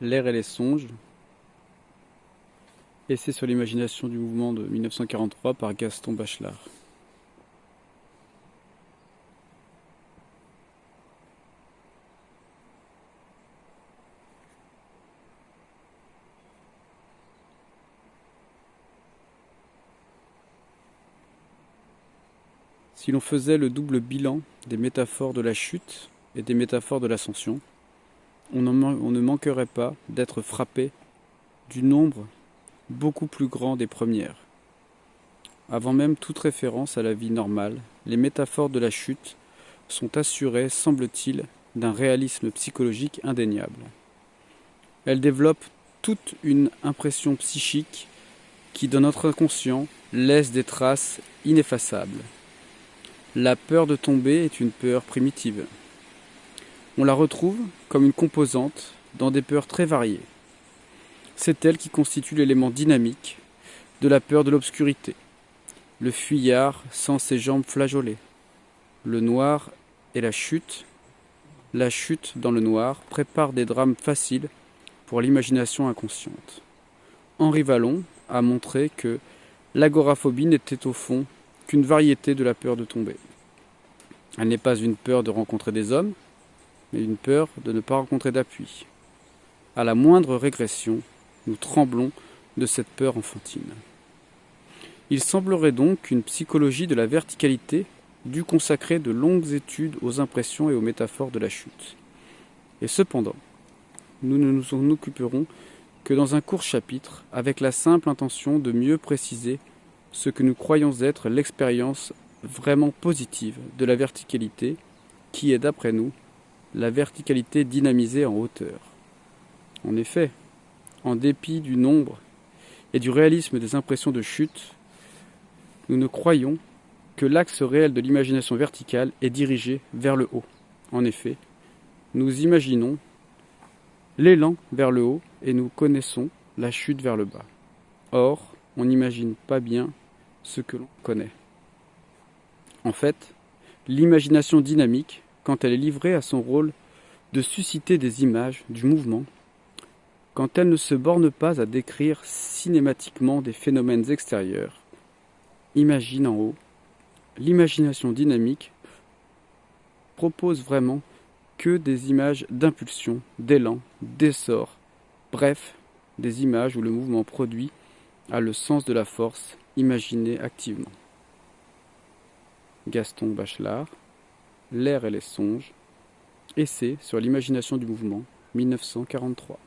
L'air et les songes. Essai sur l'imagination du mouvement de 1943 par Gaston Bachelard. Si l'on faisait le double bilan des métaphores de la chute et des métaphores de l'ascension, on ne manquerait pas d'être frappé du nombre beaucoup plus grand des premières. Avant même toute référence à la vie normale, les métaphores de la chute sont assurées, semble-t-il, d'un réalisme psychologique indéniable. Elles développent toute une impression psychique qui, dans notre inconscient, laisse des traces ineffaçables. La peur de tomber est une peur primitive. On la retrouve comme une composante dans des peurs très variées. C'est elle qui constitue l'élément dynamique de la peur de l'obscurité. Le fuyard sans ses jambes flageolées. Le noir et la chute dans le noir prépare des drames faciles pour l'imagination inconsciente. Henri Vallon a montré que l'agoraphobie n'était au fond qu'une variété de la peur de tomber. Elle n'est pas une peur de rencontrer des hommes, mais une peur de ne pas rencontrer d'appui. À la moindre régression, nous tremblons de cette peur enfantine. Il semblerait donc qu'une psychologie de la verticalité dût consacrer de longues études aux impressions et aux métaphores de la chute. Et cependant, nous ne nous en occuperons que dans un court chapitre, avec la simple intention de mieux préciser ce que nous croyons être l'expérience vraiment positive de la verticalité, qui est, d'après nous, la verticalité dynamisée en hauteur. En effet, en dépit du nombre et du réalisme des impressions de chute, nous ne croyons que l'axe réel de l'imagination verticale est dirigé vers le haut. En effet, nous imaginons l'élan vers le haut et nous connaissons la chute vers le bas. Or, on n'imagine pas bien ce que l'on connaît. En fait, l'imagination dynamique, quand elle est livrée à son rôle de susciter des images du mouvement, quand elle ne se borne pas à décrire cinématiquement des phénomènes extérieurs, imagine en haut, l'imagination dynamique propose vraiment que des images d'impulsion, d'élan, d'essor, bref, des images où le mouvement produit a le sens de la force imaginée activement. Gaston Bachelard, L'air et les songes, essai sur l'imagination du mouvement, 1943.